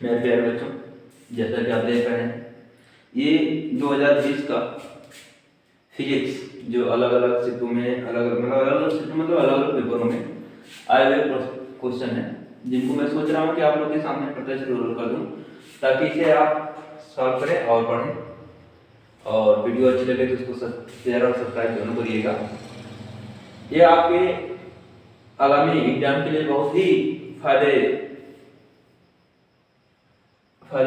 मेरे प्यारे बच्चों, जैसा कि आप देख रहे हैं, ये 2020 का फिजिक्स जो अलग अलग शिफ्टों में अलग अलग पेपरों में आए हुए क्वेश्चन है, जिनको मैं सोच रहा हूँ कि आप लोग के सामने प्रत्यक्ष रोल कर दूँ, ताकि इसे आप सॉल्व करें और पढ़ें। और वीडियो अच्छी लगे तो उसको शेयर और सब्सक्राइब दोनों करिएगा। ये आपके आगामी एग्जाम के लिए बहुत ही फायदा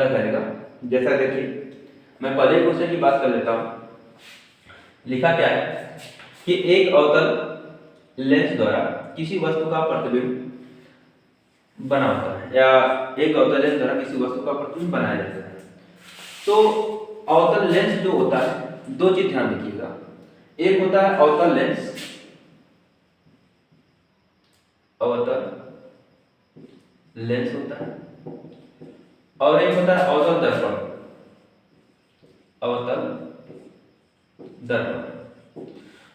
करेगा। जैसा देखिए, मैं पहले क्वेश्चन की बात कर लेता हूँ। लिखा क्या है कि एक अवतल लेंस द्वारा किसी वस्तु का प्रतिबिंब बना होता है, या एक अवतल लेंस द्वारा किसी वस्तु का प्रतिबिंब बनाया जाता है। तो अवतल लेंस जो होता है, दो चीज ध्यान रखिएगा। एक होता है अवतल लेंस, अवतल लेंस होता है, और एक होता है अवतल दर्पण, अवतल दर्पण।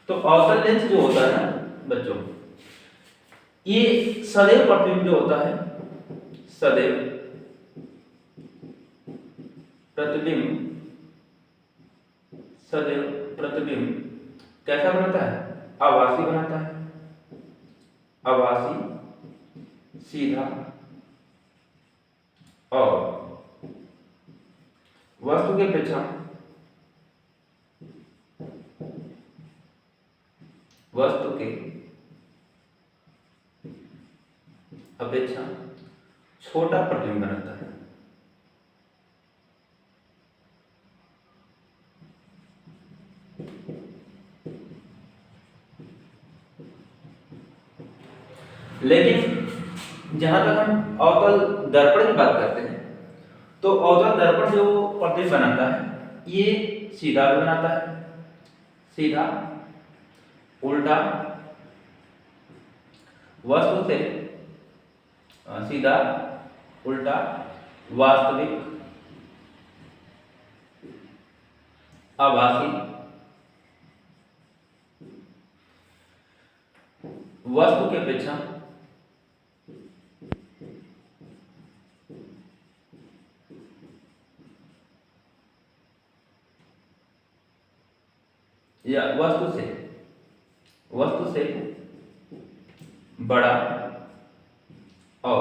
तो अवतल लेंस जो होता है बच्चों, ये सदैव प्रतिबिंब जो होता है, सदैव प्रतिबिंब कैसा बनाता है? आभासी बनाता है, आभासी, सीधा और वस्तु के अपेक्षा छोटा प्रतिबिंब बनाता है। लेकिन जहां तक हम अवतल दर्पण की बात करते हैं, तो अवतल दर्पण जो प्रतिबिंब बनाता है, ये सीधा भी बनाता है, सीधा, उल्टा, वस्तु से सीधा, उल्टा, वास्तविक, आभासी, वस्तु की अपेक्षा या वस्तु से बड़ा और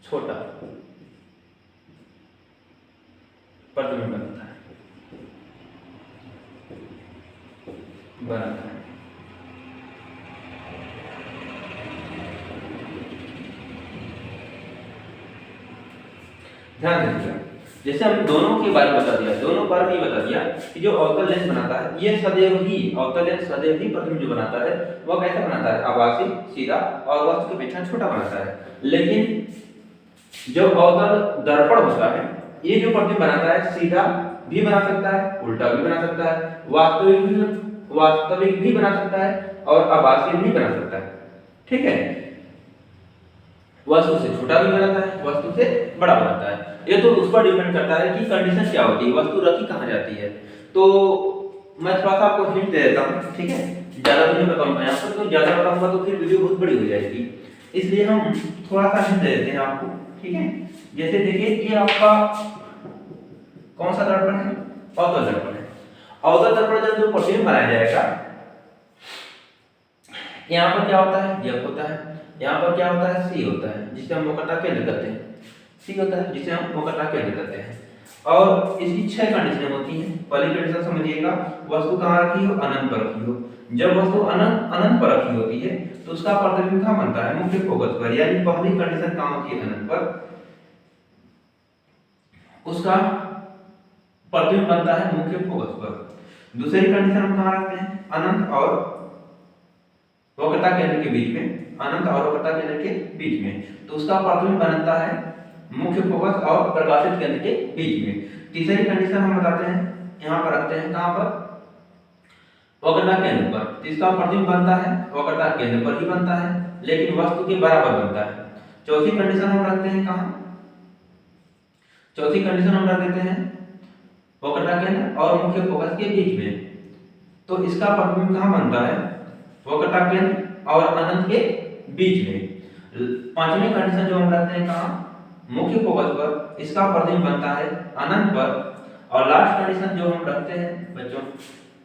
छोटा प्रतिबिंब बनाता है। ध्यान दीजिएगा, जैसे हम दोनों के बारे में बता दिया, दोनों बारे में ये बता दिया कि जो अवतल लेंस बनाता है, ये अवतल लेंस सदैव ही प्रतिबिंब जो बनाता है वह कैसा बनाता है? आभासी, सीधा और वस्तु की अपेक्षा छोटा बनाता है। लेकिन जो अवतल दर्पण होता है, ये जो प्रतिबिंब बनाता है, सीधा भी बना सकता है, उल्टा भी बना सकता है, वास्तविक भी बना सकता है और आभासी भी बना सकता है। ठीक है, वस्तु से छोटा भी बनाता है, वस्तु से बड़ा बनाता है। ये तो उस पर डिपेंड करता है कि कंडीशन क्या होती है, वस्तु रखी कहाँ जाती है। तो मैं थोड़ा सा आपको हिंट दे देता हूँ, ठीक है? ज्यादा तो नहीं बताऊंगा यहाँ पर, तो ज्यादा बताऊंगा तो फिर वीडियो बहुत बड़ी हो जाएगी, इसलिए हम थोड़ा सा हिंट दे देते हैं आपको, ठीक है? जैसे देखिए, ये आपका कौन सा दर्पण है? अवतल दर्पण है। अवतल दर्पण जब जो प्रतिबिंब बनाया जाएगा, यहाँ पर क्या होता है? यह होता है। यहाँ पर क्या होता है? सी होता है, जिसे हम वक्रता केंद्र कहते हैं। सी होता है, जिसे हम वक्रता केंद्र कहते हैं। और इसकी 6 कंडीशन होती हैं। पहली कंडीशन समझिएगा, वस्तु कहाँ रखी हो? अनंत पर रखी हो। जब वस्तु अनंत पर रखी होती है तो उसका प्रतिबिंब कहाँ बनता है? मुख्य फोकस पर। यानी पहली कंडीशन कहाँ होती है? अनंत पर। उसका प्रतिबिंब बनता है मुख्य फोकस पर। दूसरी कंडीशन हम कहाँ रखते हैं? अनंत और वक्रता केंद्र के बीच में, अनंत और वक्रता केंद्र के बीच में, तो उसका प्रतिबिंब बनता है मुख्य फोकस और प्रकाशित केंद्र के बीच में। तीसरी कंडीशन हम बताते हैं, यहाँ पर रखते हैं, कहाँ पर? वक्रता केंद्र पर। तो इसका प्रतिबिंब बनता है वक्रता केंद्र पर ही बनता है, लेकिन वस्तु के बराबर बनता है। चौथी कंडीशन हम रखते हैं कहाँ? चौथी कंडीशन हम रख देते हैं वक्रता केंद्र और मुख्य फोकस के बीच में, तो इसका प्रतिबिंब कहाँ बनता है? वक्रता केंद्र और अनंत के बीच में। पांचवी कंडीशन जो हम रखते हैं कहाँ? मुख्य फोकस पर इसका प्रतिबिंब बनता है अनंत पर। और लास्ट कंडीशन जो हम रखते हैं बच्चों,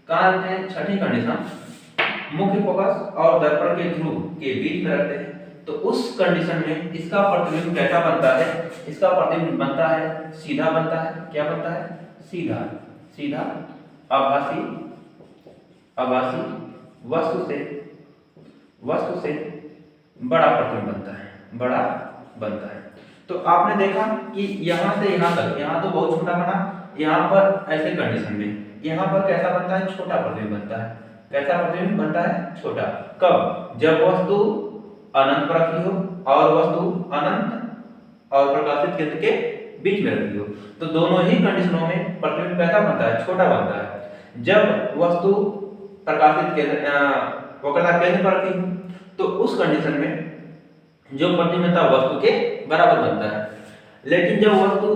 कहाँ रखते हैं, छठी कंडीशन, मुख्य फोकस और दर्पण के ध्रुव के बीच में रखते हैं। तो उस कंडीशन में इसका प्रतिबिंब कैसा बनता है, इसका प्रतिबिंब बनता है सीधा बनता है। क्या बनता है, सीधा, सीधा आभासी, आभासी वस्तु से बड़ा प्रतिबिंब बनता है, बड़ा बनता है। तो आपने देखा कि यहां से यहां तक, यहां तो बहुत छोटा बना, यहां पर ऐसे कंडीशन में यहां पर कैसा बनता है, छोटा प्रतिबिंब बनता है। कैसा प्रतिबिंब बनता है, छोटा। कब, जब वस्तु अनंत पर रखी हो और वस्तु अनंत और प्रकाशित केंद्र के बीच में रखी हो। तो दोनों ही कंडीशनों में प्रतिबिंब कैसा बनता है, छोटा बनता है। जब वस्तु प्रकाशित केंद्र वक्रता केंद्र पर रखी हो तो उस कंडीशन में जो प्रतिबिंब वस्तु के बराबर बनता है। लेकिन जब वस्तु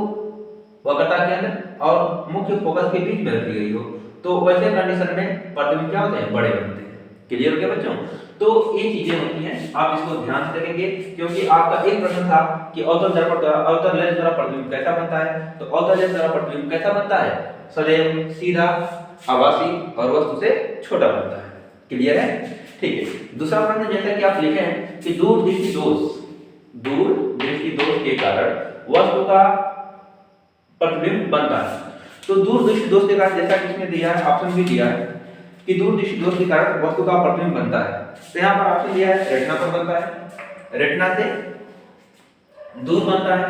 वक्रता केंद्र और मुख्य फोकस के बीच में रखी गई हो तो वैसे कंडीशन में प्रतिबिंब क्या होते हैं, बड़े बनते हैं। क्लियर हो गया बच्चों? तो ये चीजें होती हैं, आप इसको ध्यान से देखेंगे क्योंकि आपका एक प्रश्न था कि अवतल दर्पण द्वारा, अवतल लेंस द्वारा प्रतिबिंब कैसा बनता है। तो अवतल लेंस द्वारा प्रतिबिंब कैसा बनता है, सदैव सीधा, आभासी और वस्तु से छोटा बनता है। क्लियर है? ठीक है। दूसरा प्रश्न जैसा कि आप लिखे हैं कि दूर दृष्टि दोष के कारण वस्तु का प्रतिबिंब बनता है। तो दूर दृष्टि दोष के कारण, जैसा कि इसमें दिया है, ऑप्शन भी दिया है कि दूर दृष्टि दोष के कारण वस्तु का प्रतिबिंब बनता है। तो यहाँ पर ऑप्शन दिया है रेटिना पर बनता है, रेटिना से दूर बनता है,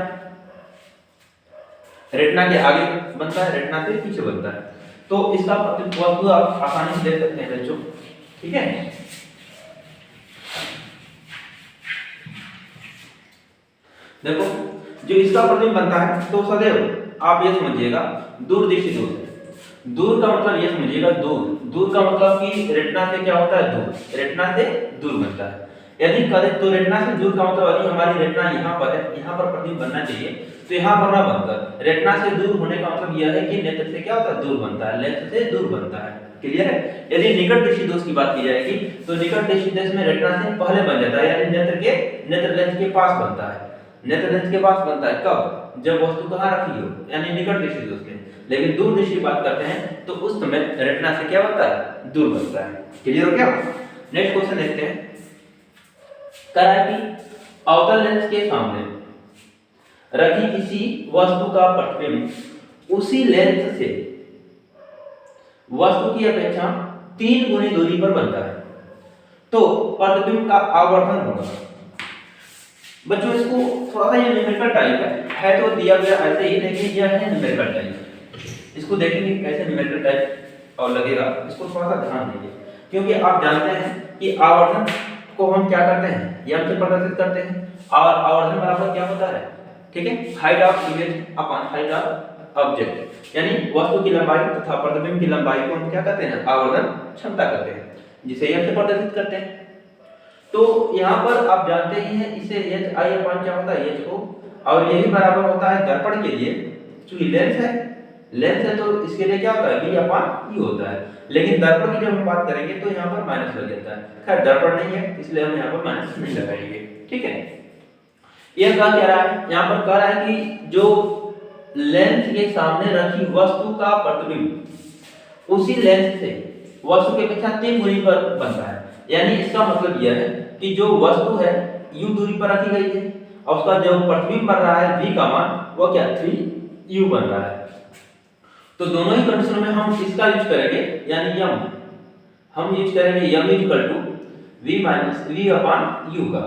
रेटिना के आगे बनता है, रेटिना से पीछे बनता है। तो इसका प्रतिबिंब वस्तु आप आसानी से देख सकते हैं बच्चों। ठीक है, देखो जो इसका प्रतिबिंब बनता है तो सदैव आप ये समझिएगा दूर दृष्टि दोष है। दूर का मतलब ये समझिएगा, दूर का मतलब कि रेटिना से क्या होता है, दूर, रेटिना से दूर बनता है। यदि करें तो रेटिना से दूर का मतलब यदि हमारी रेटिना यहाँ पर है, यहाँ पर प्रतिबिंब बनना चाहिए तो यहाँ पर ना बनकर रेटिना से दूर होने का मतलब यह है कि नेत्र से क्या होता है, दूर बनता है, लेंस से दूर बनता है। क्लियर है? यदि निकट दृष्टि दोष की बात की जाएगी तो निकट दृष्टि दोष में रेटिना से पहले बन जाता है, यानी नेत्र लेंस के पास बनता है। नेत्र लेंस के पास बनता है कब, जब वस्तु कहाँ रखी हो, यानी निकट दृष्टि दोष में। लेकिन दूर दृष्टि की बात करते हैं तो उस समय रेटिना से क्या बनता है, दूर बनता है। क्लियर हो गया? नेक्स्ट क्वेश्चन देखते हैं। कह रहा है कि अवतल लेंस के सामने रखी किसी वस्तु का प्रतिबिंब उसी लेंस से वस्तु की अपेक्षा 3 गुनी दूरी पर बनता है तो प्रतिबिंब का आवर्धन होगा। बच्चों इसको थोड़ा सा ये न्यूमेरिकल टाइप है तो दिया गया ऐसे ही, लेकिन यह है न्यूमेरिकल टाइप। इसको देखेंगे कैसे न्यूमेरिकल टाइप और लगेगा, इसको थोड़ा सा ध्यान दीजिए क्योंकि आप जानते हैं कि आवर्धन को हम क्या करते हैं, यम से प्रदर्शित करते हैं। और आवर्धन बराबर क्या होता है, ठीक है, height of image upon height of object, यानी वस्तु की लंबाई तथा प्रतिबिंब की लंबाई को हम क्या कहते हैं, आवर्धन क्षमता कहते हैं, जिसे यम से प्रदर्शित करते हैं। तो यहाँ पर आप जानते ही हैं इसे एच आई अपॉन क्या होता है, एच ओ, और यही बराबर होता है दर्पण के लिए, क्योंकि लेंस है तो इसके लिए क्या होता है, बी अपॉन यू होता है। लेकिन दर्पण की जब हम बात करेंगे तो यहाँ पर माइनस लग जाता है। खैर दर्पण नहीं है इसलिए हम यहाँ पर माइनस नहीं लगाएंगे। ठीक है, यह क्या कह रहा है, यहाँ पर कह रहा है कि जो लेंस के सामने रखी वस्तु का प्रतिबिंब उसी लेंस से वस्तु की अपेक्षा 3 गुनी पर बनता है। यानी इसका मतलब यह है कि जो वस्तु है u दूरी पर रखी गई है और उसका जो प्रतिबिंब बन रहा है v का मान वो क्या 3u बन रहा है। तो दोनों ही कंडीशन में हम इसका यूज करेंगे, यानी यम हम यूज करेंगे m equal to v minus v upon u का।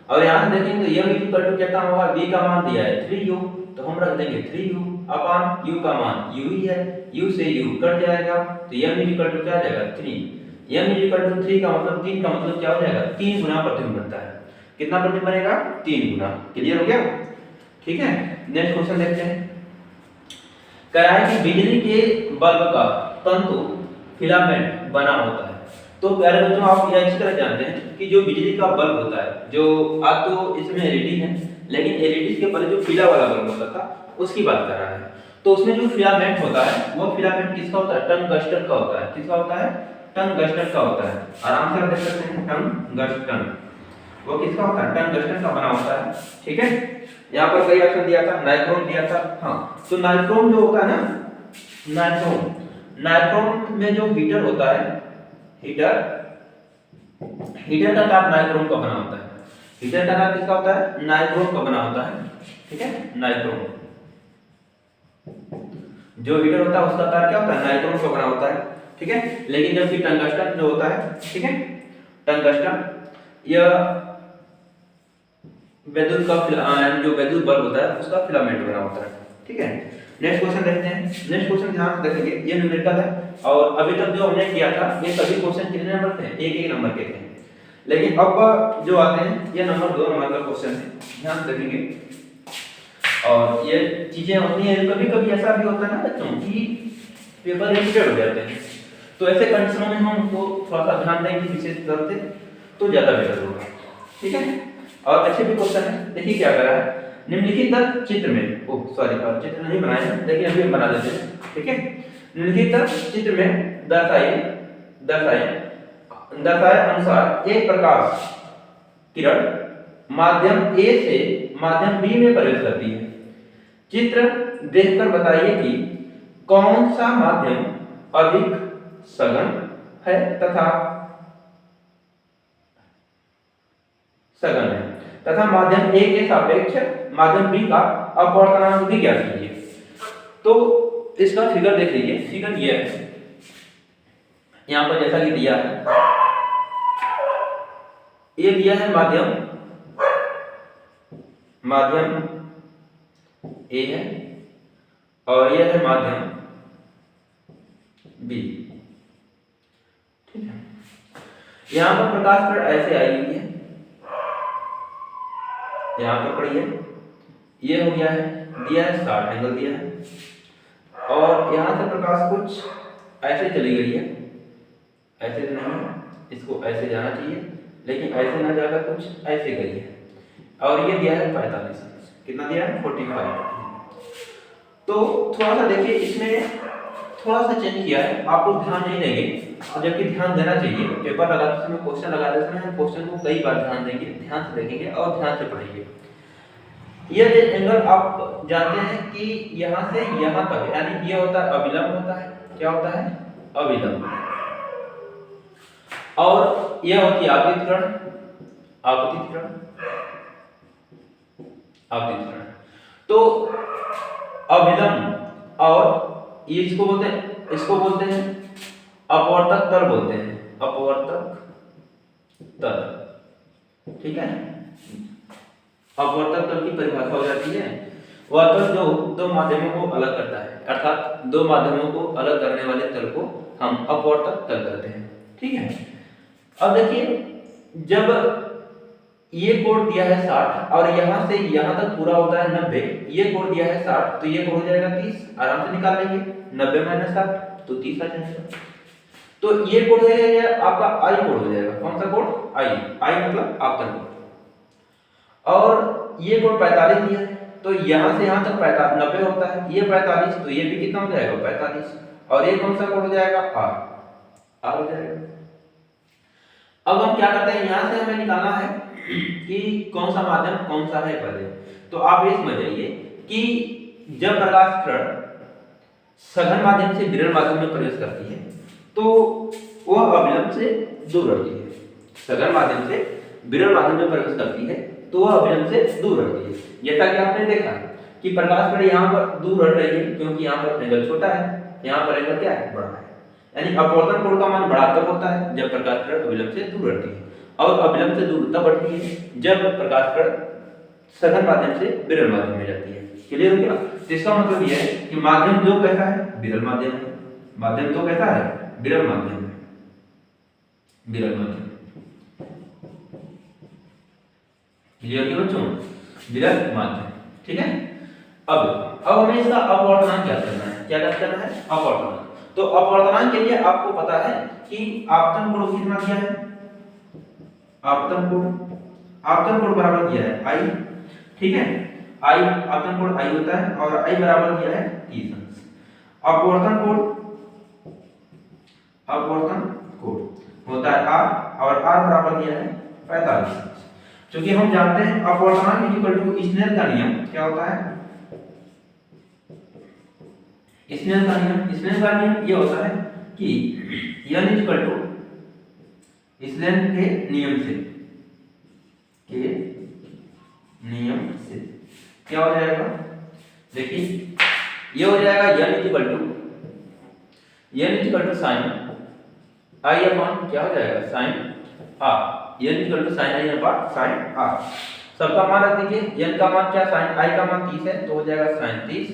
और यहाँ देखेंगे तो यम इक्वल टू कितना होगा, v का मान दिया है 3u तो हम रख देंगे 3u अपॉन u का मान u ही है, u से u कट जाएगा तो यम इक्वल टू क्या आ जाएगा 3। यम इक्वल टू 3 का मतलब 3 का मतलब क्या हो जाएगा, 3 गुना प्रतिबिंब बनता है। कितना प्रतिबिंब बनेगा, 3 गुना। क्लियर हो गया? ठीक है, नेक्स्ट क्वेश्चन देखते हैं। कह रहा है कि बिजली के बल्ब का तंतु फिलामेंट बना होता है। तो प्यारे बच्चों आप यह अच्छी तरह जानते हैं कि जो बिजली का बल्ब होता है, जो आज तो इसमें एलईडी है लेकिन एलईडी के पहले जो पीला वाला बल्ब होता था उसकी बात कर रहा है। तो उसमें जो फिलामेंट होता है वो फिलामेंट किसका होता है, टंगस्टन का होता है। किसका होता है, टंगस्टन का होता है। आराम से आप देख सकते हैं टंगस्टन। वो किसका होता है, टंगस्टन का बना होता है। ठीक है, यहाँ पर कई ऑप्शन दिया था, नाइक्रोम दिया था। हाँ, तो नाइक्रोम जो होता है ना, नाइक्रोम में जो हीटर होता है, हीटर का ताप नाइक्रोम का बना होता है। हीटर का ताप किसका होता है, नाइक्रोम का बना होता है। ठीक है, नाइक्रोम जो हीटर होता है उसका तार क्या होता है, नाइक्रोम का बना होता है। ठीक है, लेकिन जबकि टंगस्टन जो होता है, ठीक है, टंगस्टन यह विद्युत का जो विद्युत बल्ब होता है उसका फिलामेंट बना होता है। ठीक है, नेक्स्ट क्वेश्चन देखते हैं। नेक्स्ट क्वेश्चन ध्यान से देखेंगे, ये न्यूमेरिकल है और अभी तक जो हमने किया था ये सभी क्वेश्चन कितने नंबर थे, एक एक नंबर के थे। लेकिन अब जो आते हैं ये नंबर 2 नंबर का क्वेश्चन है, ध्यान से देखेंगे। और ये चीजें होती हैं, कभी कभी ऐसा भी होता है ना बच्चों कि पेपर रिपीटेड हो जाते हैं, तो ऐसे कंडीशनों में हम उनको थोड़ा सा ध्यान देंगे विशेष तौर से, तो ज्यादा बेहतर होगा। ठीक है, और अच्छे भी क्वेश्चन है। देखिए क्या करा है, निम्नलिखित चित्र में, ओह सॉरी चित्र नहीं बनाए हैं, लेकिन अभी हम बना देते हैं। ठीक है, निम्नलिखित चित्र में दर्शाए अनुसार एक प्रकाश किरण माध्यम ए से माध्यम बी में प्रवेश करती है। चित्र देखकर बताइए कि कौन सा माध्यम अधिक सघन है तथा माध्यम ए के सापेक्ष माध्यम बी का अपवर्तनांक भी ज्ञात कीजिए। तो इसका फिगर देख लीजिए, फिगर ये है, यहां पर जैसा कि दिया है, ये दिया है माध्यम ए है और यह है माध्यम बी। ठीक है, यहां पर प्रकाश किरण ऐसे आई हुई है, यहां पर पड़ी है, ये हो गया है, दिया है 60 एंगल दिया है, और यहां से प्रकाश कुछ ऐसे चली गई है, ऐसे नहीं है, इसको ऐसे जाना चाहिए, लेकिन ऐसे ना जाकर कुछ ऐसे गई है, और ये दिया है 45, कितना दिया है 45। तो थोड़ा सा देखिए, इसमें थोड़ा सा चेंज किया है, आप लोग ध्यान नहीं देंगे, और जबकि ध्यान देना चाहिए। पेपर लगाते समय, क्वेश्चन लगाते समय हम क्वेश्चन को कई बार ध्यान देंगे, ध्यान से देखेंगे और ध्यान से पढ़ेंगे। ये एंगल आप जानते हैं कि यहां से यहां तक, यानी ये होता है अभिलंब होता है, क्या होता है, अभिलंब, और यह होती है आपतित किरण। तो अभिलंब और ये इसको बोलते हैं अपवर्तक तल बोलते हैं, अपवर्तक तल। ठीक है, अपवर्तक तल की परिभाषा हो जाती है वह तल जो दो माध्यमों को अलग करता है, अर्थात दो माध्यमों को अलग करने वाले तल को हम अपवर्तक तल कहते हैं। ठीक है, अब देखिए, जब ये कोण दिया है 60 और यहां से यहां तक पूरा होता है 90, ये कोण दिया है 60, तो ये कोण हो जाएगा 30, आराम से निकाल लेंगे, 90 - 60 तो 30 आ जाएगा। तो ये कोण है ये आपका आई कोण हो जाएगा, कौन सा कोण, आई मतलब आपतन कोण, और ये कोण 45 दिया है, तो यहां से यहां तक 90 होता है, ये 45, तो ये भी कितना हो जाएगा 45, और ये कौन सा कोण हो जाएगा, आर हो जाएगा। अब हम क्या करते हैं, यहां से हमें निकालना है कि कौन सा माध्यम कौन सा है पहले। तो आप ये समझ जाइए कि जब प्रकाश किरण सघन माध्यम से विरल माध्यम में प्रवेश करती है तो वह अभिलंब से दूर रहती है, सघन माध्यम से विरल माध्यम में प्रवेश करती है तो वह अभिलंब से दूर रहती है। जैसा कि आपने देखा कि प्रकाश किरण यहाँ पर दूर हट रही है क्योंकि यहाँ पर एंगल छोटा है, यहाँ पर एंगल क्या है, बड़ा है, यानी अपवर्तन कोण का मान बड़ा तब होता है जब प्रकाश किरण अभिलंब से दूर रहती है, और अभिलंब से दूर तब बढ़ती है जब प्रकाश किरण सघन माध्यम से विरल माध्यम में जाती है। क्लियर हो गया? तो इसका मतलब यह है कि माध्यम जो कैसा है, विरल माध्यम है, माध्यम तो कैसा है, विरल माध्यम है, विरल माध्यम। क्लियर है बच्चों, विरल माध्यम। ठीक है, अब हमें इसका अपवर्तनांक ज्ञात करना है। क्या ज्ञात करना है, अपवर्तनांक। तो अपवर्तनांक के लिए आपको पता है कि आपतन कोण कितना दिया है, आपतन कोण बराबर दिया है आई। ठीक है, आई आपतन कोण आई होता है और आई बराबर दिया है 30 अंश। अपवर्तन कोण होता है आर, और आर बराबर दिया है 45 अंश। क्योंकि हम जानते हैं अपवर्तनांक इक्वल टू स्नेल का नियम क्या होता है, स्नेल का नियम ये होता है कि n इक्वल टू स्नेल के नियम से क्या हो जाएगा, देखिए ये हो जाएगा n equal to sine i upon क्या हो जाएगा sine r, n equal to sine i upon sine r। सबका मान रख दीजिए, n का मान क्या साइन i का मान 30 है तो हो जाएगा साइन 30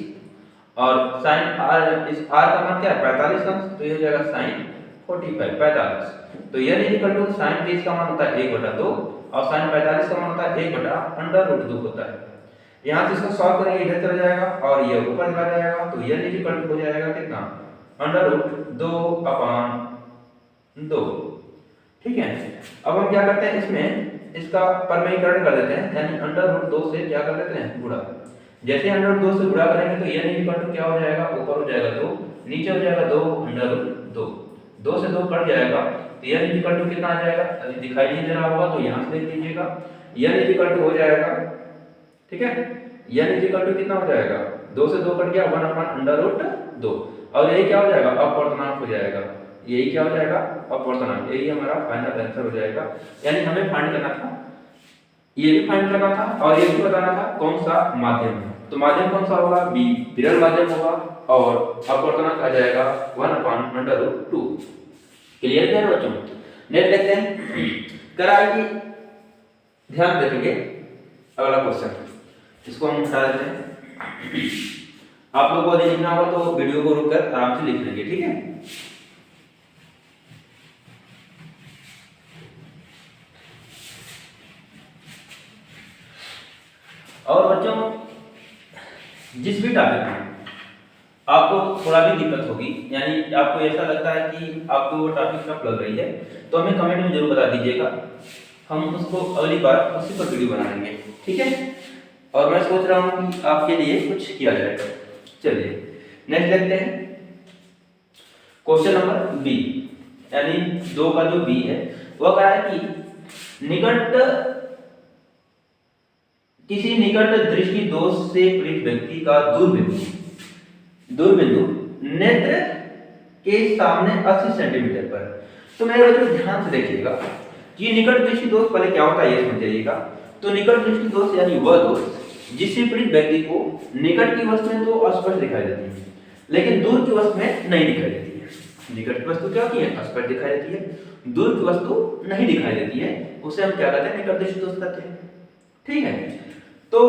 और साइन r इस r का मान क्या है 45 का, तो ये हो जाएगा साइन 45। तो n इक्वल टू साइन 30 का मान होता है 1/2 और साइन 45 का मान होता है 1/√2 होता है। यहाँ से इसको सॉल्व करेंगे इधर चला जाएगा और ये ऊपर चला जाएगा, तो n इक्वल टू हो जाएगा कितना √2/2। ठीक है, अब हम क्या करते हैं इसमें इसका परमेयीकरण कर देते हैं, यानी √2 से क्या कर देते हैं गुणा। जैसे √2 से गुणा करेंगे तो n इक्वल टू क्या हो जाएगा, ऊपर हो जाएगा 2, नीचे हो जाएगा 2 2 से 2 कट जाएगा तो n इक्वल टू कितना आ जाएगा, अभी दिखाई नहीं दे रहा होगा तो यहाँ से देख लीजिएगा, n इक्वल टू हो जाएगा, ठीक है, n इक्वल टू कितना हो जाएगा 2 से 2 कट गया 1/√2 और यही क्या हो जाएगा अपवर्तनांक हो जाएगा, यही क्या हो जाएगा अपवर्तनांक, यही हमारा फाइनल आंसर हो जाएगा। यानी हमें फाइंड करना था, ये भी फाइंड करना था और ये भी बताना था कौन सा माध्यम है, तो माध्यम कौन सा होगा बी, विरल माध्यम होगा और अपवर्तनांक आ जाएगा 1/√2। क्लियर है बच्चों, नेक्स्ट देखते हैं करा कि ध्यान देखेंगे अगला क्वेश्चन, इसको हम उठा देते हैं। आप लोगों को लिखना होगा तो वीडियो को रोककर आराम से लिख लेंगे, ठीक है। और बच्चों जिस भी टॉपिक में आपको थोड़ा भी दिक्कत होगी, यानी आपको ऐसा लगता है कि आपको वो टॉपिक टफ लग रही है, तो हमें कमेंट में जरूर बता दीजिएगा, हम उसको अगली बार उसी पर वीडियो बना लेंगे, ठीक है। और मैं सोच रहा हूँ कि आपके लिए कुछ किया जाएगा। चलिए नेक्स्ट देखते हैं क्वेश्चन नंबर बी, यानी 2 का जो बी है वो कह रहा है कि किसी निकट दृष्टि दोष से पीड़ित व्यक्ति का दूरबिंदु नेत्र के सामने 80 सेंटीमीटर पर। तो मेरे बच्चों ध्यान से देखिएगा कि निकट दृष्टि दोष पहले क्या होता है ये समझ जाइएगा। तो निकट दृष्टि दोष यानी वह दोष जिससे पीड़ित व्यक्ति को निकट की वस्तुएं तो स्पष्ट दिखाई देती हैं लेकिन दूर की वस्तुएं नहीं दिखाई देती है। निकट की वस्तु क्या होती है स्पष्ट दिखाई देती है, दूर की वस्तु नहीं दिखाई देती है, उसे हम क्या कहते हैं निकट दृष्टि दोष कहते हैं, ठीक है। तो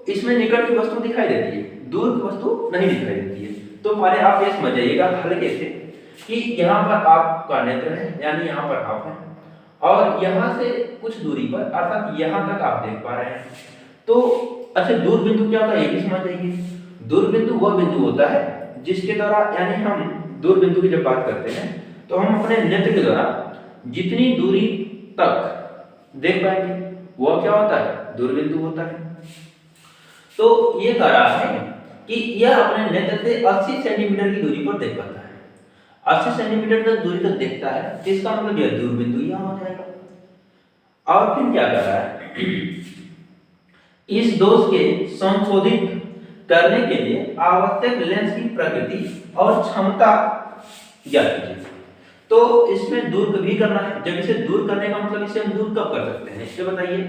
इसमें निकट की वस्तु दिखाई देती है, दूर की वस्तु नहीं दिखाई देती है। तो पहले आप ये समझ जाइएगा हल्के से कि यहाँ पर आपका नेत्र है, यानी यहाँ पर आप हैं और यहाँ से कुछ दूरी पर अर्थात यहाँ तक आप देख पा रहे हैं। तो अच्छा दूर बिंदु क्या होता है ये भी समझ जाइए। दूर बिंदु वह बिंदु होता है जिसके द्वारा, यानी हम दूर बिंदु की जब बात करते हैं तो हम अपने नेत्र के द्वारा जितनी दूरी तक देख पाएंगे वह क्या होता है दूर बिंदु होता है। तो ये कह रहा है कि यह अपने नेत्र से 80 सेंटीमीटर की दूरी पर देख पाता है, 80 सेंटीमीटर तक दूरी तक देखता है, तो इसका मतलब यह दूर बिंदु यहाँ हो जाएगा। और फिर क्या कर रहा है इस दोष के संशोधित करने के लिए आवश्यक लेंस की प्रकृति और क्षमता ज्ञात कीजिए। तो इसमें दूर भी करना है, जब इसे दूर करने का मतलब इसे हम दूर कब कर सकते हैं इसे बताइए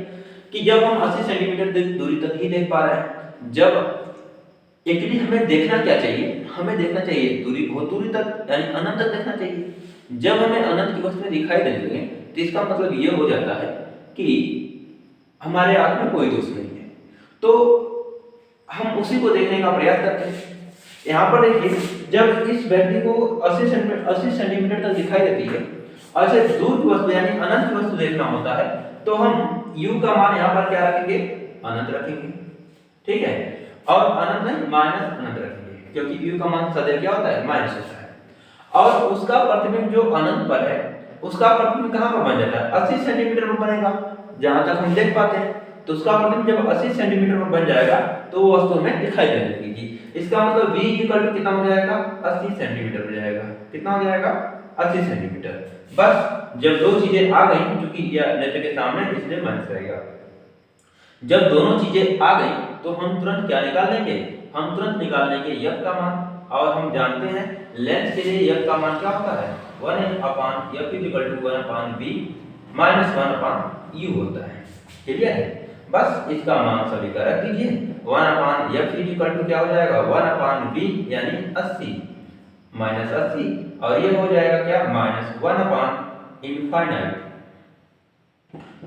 कि जब हम 80 सेंटीमीटर दूरी तक ही देख पा रहे हैं। जब एक्चुअली हमें देखना क्या चाहिए, हमें देखना चाहिए दूरी बहुत दूरी तक यानी अनंत तक देखना चाहिए। जब हमें अनंत की वस्तुएं दिखाई देने लगे तो इसका मतलब ये हो जाता है कि हमारे आंख में कोई दोष नहीं है, तो हम उसी को देखने का प्रयास करते हैं। यहाँ पर देखिए जब इस व्यक्ति को 80 सेंटीमीटर तक दिखाई देती है और इसे दूर की वस्तु यानी अनंत की वस्तु देखना होता है तो हम u का मान यहाँ पर क्या रखेंगे अनंत रखेंगे, ठीक है, और अनंत नहीं माइनस अनंत रखेंगे क्योंकि u का मान सदैव क्या होता है माइनस होता है। और उसका प्रतिबिंब जो अनंत पर है उसका प्रतिबिंब कहाँ पर बन जाता है 80 सेंटीमीटर पर बनेगा जहां तक हम देख पाते हैं। तो उसका प्रतिबिंब जब 80 सेंटीमीटर पर बन जाएगा तो वो वस्तु हमें दिखाई देने लगेगी। इसका मतलब v कितना हो जाएगा 80 सेंटीमीटर हो जाएगा, कितना हो जाएगा 80 सेंटीमीटर। बस जब दो चीजें आ गई क्योंकि यह नेत्र के सामने इसलिए माइनस रहेगा। जब दोनों चीजें आ गई तो हम तुरंत क्या निकाल लेंगे, हम तुरंत निकाल लेंगे f का मान। और हम जानते हैं लेंथ के लिए f का मान क्या होता है, 1/f = 1/v माइनस 1/u होता है। क्लियर है? बस इसका मान सभी का रख दीजिए, 1/f क्या हो जाएगा, 1/v यानी 80 माइनस 80, और ये हो जाएगा क्या, माइनस 1/∞।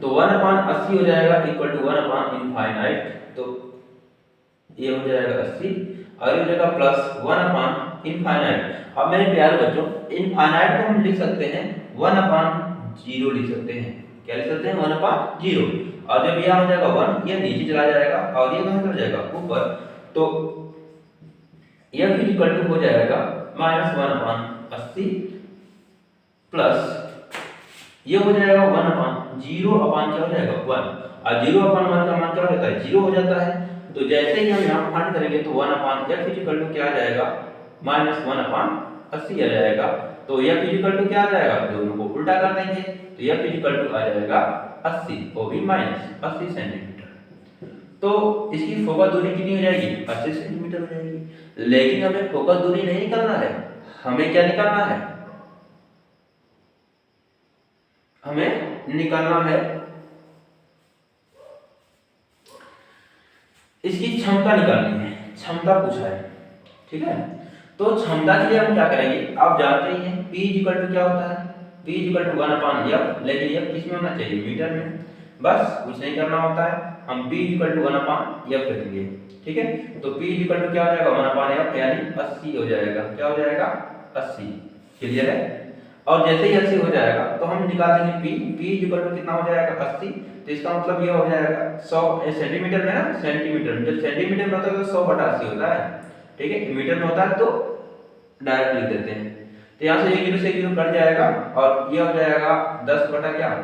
तो 1/80 हो जाएगा इक्वल टू 1/∞। तो ये हो जाएगा 80 और ये हो जाएगा प्लस 1/∞। अब मेरे प्यारे बच्चों, इनफाइनाइट को हम लिख सकते हैं 1/0 लिख सकते हैं। क्या लिख सकते हैं, 1/0। और जब यह हो जाएगा 1, ये नीचे चला जाएगा और ये कहां चला जाएगा, ऊपर। तो यह भी इक्वल टू हो जाएगा माइनस 1/80 प्लस ये हो जाएगा 1/0 क्या हो जाएगा, 1। और 0/1 का मान क्या हो जाता है, 0 हो जाता है। तो जैसे ही हम यहाँ फाइंड करेंगे तो 1/f क्या आ जाएगा, माइनस 1/80 आ जाएगा। तो f क्या आ जाएगा, दोनों को उल्टा कर देंगे तो f आ जाएगा 80, वो भी माइनस 80 सेंटीमीटर। तो इसकी फोकस दूरी कितनी हो जाएगी, 80 सेंटीमीटर हो जाएगी। लेकिन हमें फोकस दूरी नहीं निकालना है, हमें क्या निकालना है, हमें निकालना है इसकी क्षमता निकालनी है, क्षमता पूछा है। ठीक है, तो क्षमता के लिए हम क्या करेंगे, आप जानते ही हैं P क्या होता है, P 1/f, लेकिन यह किस में होना चाहिए, मीटर में। बस कुछ नहीं करना होता है, हम P 1/f रखेंगे। ठीक है, तो P क्या हो जाएगा, 1/f यानी 80 हो जाएगा। क्या हो जाएगा, 80। क्लियर है? और जैसे ही 80 हो जाएगा तो हम निकाल देंगे P कितना हो जाएगा, 80। तो इसका मतलब यह हो जाएगा 100 सेंटीमीटर में ना, सेंटीमीटर में, जब सेंटीमीटर में होता है तो 100/80 होता है। ठीक है, मीटर में होता है तो डायरेक्ट लिख देते हैं। तो यहाँ से 1 से 0 कट जाएगा और ये हो जाएगा 10/8,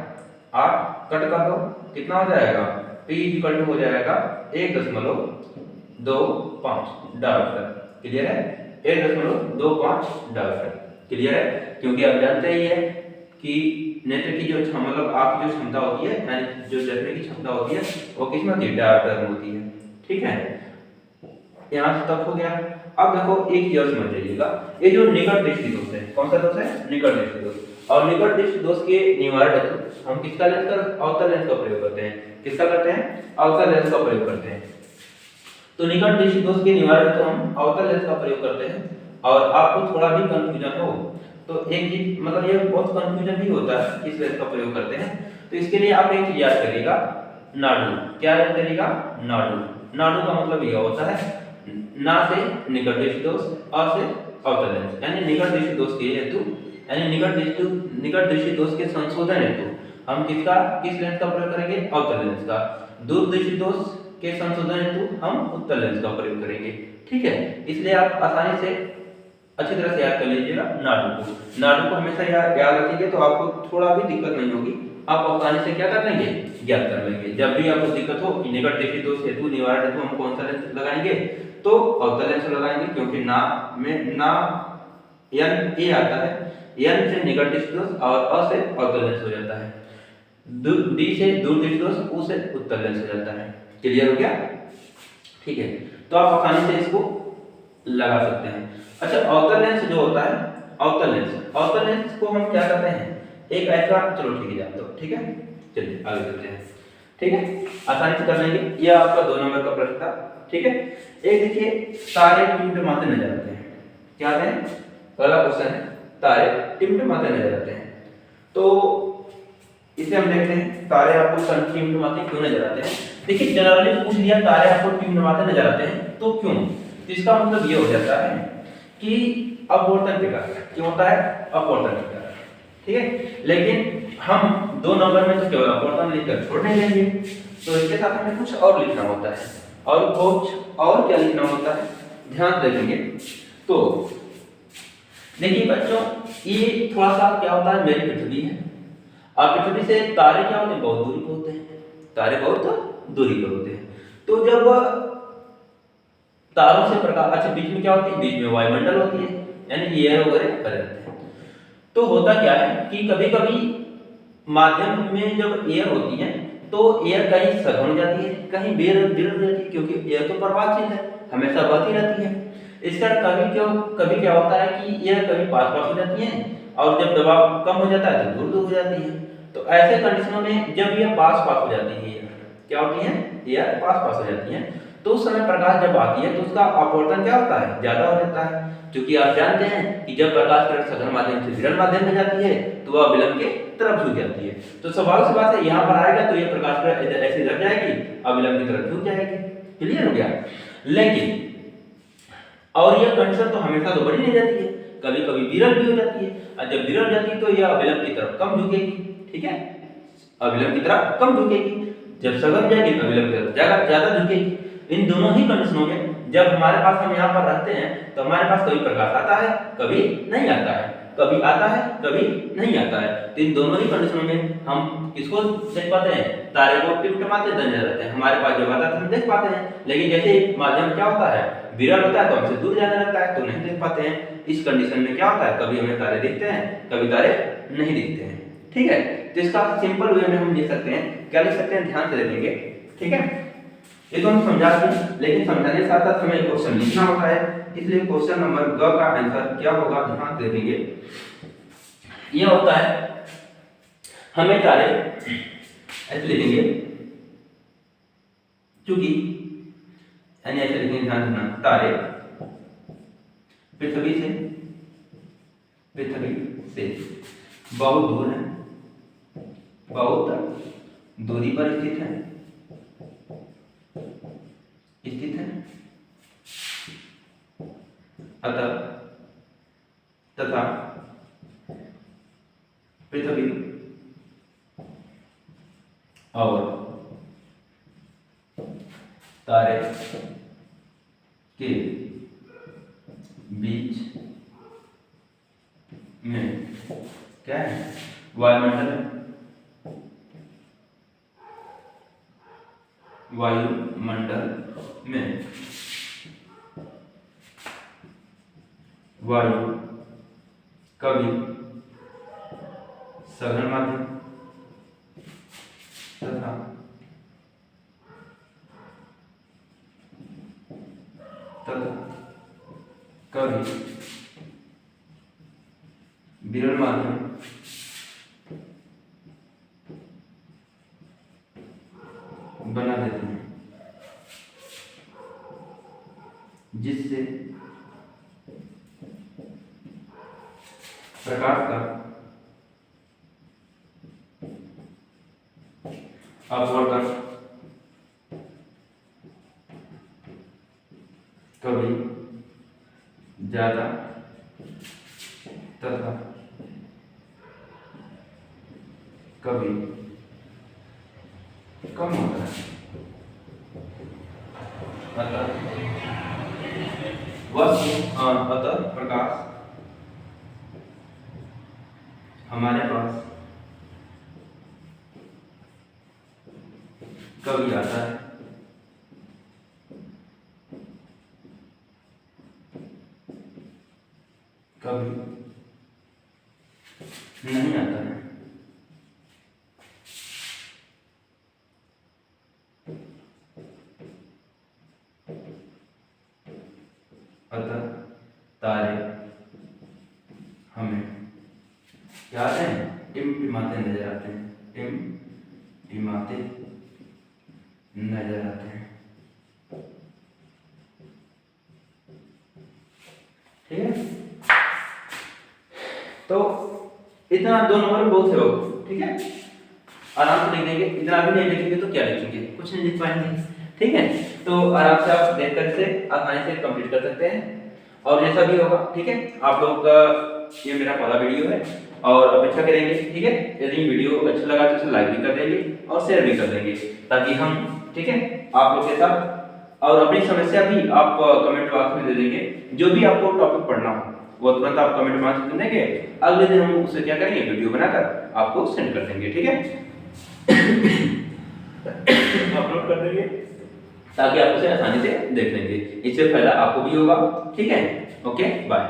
कट कर दो, कितना हो जाएगा, P हो जाएगा 1.25 डायमीटर। क्लियर है, 1.25 डायमीटर। क्लियर है, क्योंकि आप जानते ही है कि नेत्र की जो मतलब आंख की जो क्षमता होती है, यानी जो देखने की क्षमता होती है, वो किस में होती है, डायमीटर में होती है। ठीक है, यहाँ से तक हो गया। अब देखो एक चीज समझ जाइएगा, ये जो निकट दृष्टि दोष है, कौन सा दोष है, निकट दृष्टि दोष। और निकट दृष्टि दोष के निवारण हेतु हम किसका लेंस का, अवतल लेंस का प्रयोग करते हैं। किसका करते हैं, अवतल लेंस का प्रयोग करते हैं। तो निकट दृष्टि दोष के निवारण हेतु हम अवतल लेंस का प्रयोग करते हैं। और आपको थोड़ा भी कंफ्यूजन हो तो एक चीज, मतलब ये बहुत कंफ्यूजन भी होता है किस लेंस का प्रयोग करते हैं, तो इसके लिए आप एक चीज याद करिएगा, नाडु। क्या याद करिएगा, नाडु। नाडु का मतलब यह होता है ना से निकट दृष्टि दोष, अ से अवतल लेंस। यानी निकट दृष्टि दोष के हेतु, यानी निकट दृष्टि दोष के संशोधन हेतु हम किस लेंस का प्रयोग करेंगे, अवतल लेंस का। दूर दृष्टि दोष के संशोधन हेतु हम उत्तल लेंस का प्रयोग करेंगे। ठीक है, इसलिए आप आसानी से अच्छी तरह से याद कर लीजिएगा नाडु को। नाडु को हमेशा याद रखिएगा तो आपको थोड़ा भी दिक्कत नहीं होगी, आप आसानी से क्या कर लेंगे, ज्ञात कर लेंगे। जब भी आपको दिक्कत हो कि निकट दृष्टि दोष हेतु निवारण हेतु हम कौन सा लेंस लगाएंगे, तो अवतल लेंस लगाएंगे, क्योंकि ना में ना n ए आता है, n से निकट दृष्टि दोष और अ से अवतल लेंस हो जाता है, डी से दूर दृष्टि दोष, उ से उत्तल लेंस हो जाता है। क्लियर हो गया? ठीक है, तो आप आसानी से इसको लगा सकते हैं। अच्छा, अवतल लेंस जो होता है, अवतल लेंस को हम क्या करते हैं, एक ऐसा, चलो ठीक है जान दो। ठीक है, चलिए आगे चलते हैं। ठीक है, आसानी से कर लेंगे। यह आपका 2 नंबर का प्रश्न था। ठीक है, एक देखिए, तारे टिमटिमाते नजर आते हैं। क्या आते हैं, पहला क्वेश्चन है, तारे टिमटिमाते नजर आते हैं। तो इसे हम देखते हैं, तारे आपको टिमटिमाते क्यों नजर आते हैं। देखिए, जनरली पूछ लिया तारे आपको टिमटिमाते नजर आते हैं तो क्यों, तो इसका मतलब ये हो जाता है कि अपवर्तन के कारण। क्यों होता है, अपवर्तन के कारण। ठीक है, लेकिन हम 2 नंबर में तो केवल अपवर्तन लिखकर छोड़ नहीं देंगे, तो इसके साथ हमें कुछ और लिखना होता है। और कुछ और क्या लिखना होता है, ध्यान से देखेंगे तो देखिए बच्चों, ये थोड़ा सा क्या होता है, मेरी पृथ्वी है और पृथ्वी से तारे क्या होते हैं, बहुत दूरी पर होते हैं। तारे बहुत दूरी पर होते हैं। तो जब तारों से प्रकाश, अच्छा बीच में क्या होती है, बीच में वायुमंडल होती है, यानी एयर वगैरह कर जाते हैं। तो होता क्या है कि कभी कभी माध्यम में जब एयर होती है, तो एयर कहीं सघन हो जाती है, कहीं बिरल हो जाती है, क्योंकि एयर तो प्रवाहशील है, हमेशा बहती रहती है। इसका कभी क्या होता है कि एयर कभी पास हो जाती है और जब दबाव कम हो जाता है तो दूर हो जाती है। तो ऐसे कंडीशनों में जब ये पास हो जाती है, क्या होती है, एयर पास हो जाती है, तो उस समय प्रकाश जब आती है तो उसका अपवर्तन क्या होता है, ज्यादा हो जाता है। क्योंकि आप जानते हैं कि जब प्रकाश किरण सघन माध्यम से विरल माध्यम में जाती है तो वह विलंब के तरफ झुक जाती है। तो स्वाभाविक सी बात है, यहाँ पर आएगा तो ये प्रकाश किरण ऐसे लग जाएगी और विलंब की तरफ झुक जाएगी। क्लियर हो गया। लेकिन और यह कंडीशन तो हमेशा तो बनी नहीं जाती है, कभी कभी विरल भी हो जाती है, और जब विरल जाती है तो यह अविलंब की तरफ कम झुकेगी। ठीक है, अविलंब की तरफ कम झुकेगी, जब सघन जाएगी तो अविलंब की तरफ ज्यादा झुकेगी। इन दोनों ही कंडीशनों में जब हमारे पास हम यहाँ पर रहते हैं तो हमारे पास कभी प्रकाश आता है, कभी नहीं आता है, कभी आता है, कभी नहीं आता है। तो इन दोनों ही कंडीशनों में हम किसको देख पाते हैं, तारे को टिमटिमाते नजर आते हैं। हमारे पास जब आता है तो हम देख पाते हैं, लेकिन जैसे माध्यम क्या होता है, विरल होता है तो हमसे दूर जाने लगता है तो नहीं देख पाते हैं। इस कंडीशन में क्या होता है, कभी हमें तारे दिखते हैं, कभी तारे नहीं दिखते हैं। ठीक है, तो इसका सिंपल वे में हम लिख सकते हैं, क्या लिख सकते हैं, ध्यान से देखेंगे। ठीक है, ये तो हम समझा दें, लेकिन समझाने के साथ साथ हमें क्वेश्चन लिखना होता है, इसलिए क्वेश्चन नंबर ग का आंसर क्या होगा, ध्यान से देखेंगे। यह होता है, हमें तारे ऐसे लिखेंगे, क्योंकि ऐसे लिखेंगे, ध्यान रखना, तारे पृथ्वी से बहुत दूर है, बहुत दूरी पर स्थित है, अतः तथा पृथ्वी और तारे के बीच में क्या है, वायुमंडल है, वायुमंडल में वायु कभी सघन माध्यम तथा कभी विरल माध्यम बना देते हैं, जिससे प्रकाश का अपवर्तन कभी ज्यादा तथा कभी कम होता है। अतः प्रकाश हमारे पास कभी आता है, कभी नहीं आता है। अतः तारे हमें क्या आते हैं, टिमटिमाते नजर आते हैं, टिमटिमाते नजर आते हैं। ठीक है, तो इतना 2 नंबर बहुत है, ठीक है, आराम से लिख देंगे। इतना भी नहीं लिखेंगे तो क्या लिखेंगे, कुछ नहीं लिख पाएंगे। ठीक है, तो आराम से आप देख कर से आसानी से कंप्लीट कर सकते हैं, और जैसा भी होगा, ठीक है, आप लोग का ये मेरा पहला वीडियो है और अपेक्षा करेंगे, ठीक है, यदि वीडियो अच्छा लगा तो इसे लाइक भी कर देंगे और शेयर भी कर देंगे, ताकि हम, ठीक है, आप लोग के साथ, और अपनी समस्या भी आप कमेंट बॉक्स में दे देंगे। जो भी आपको टॉपिक पढ़ना हो वो तुरंत आप कमेंट बॉक्स में देंगे, अगले दिन हम उसे क्या करेंगे, वीडियो बनाकर आपको सेंड कर देंगे। ठीक है, अपलोड कर देंगे ताकि आप उसे आसानी से देख लेंगे, इससे फायदा आपको भी होगा। ठीक है, ओके, बाय।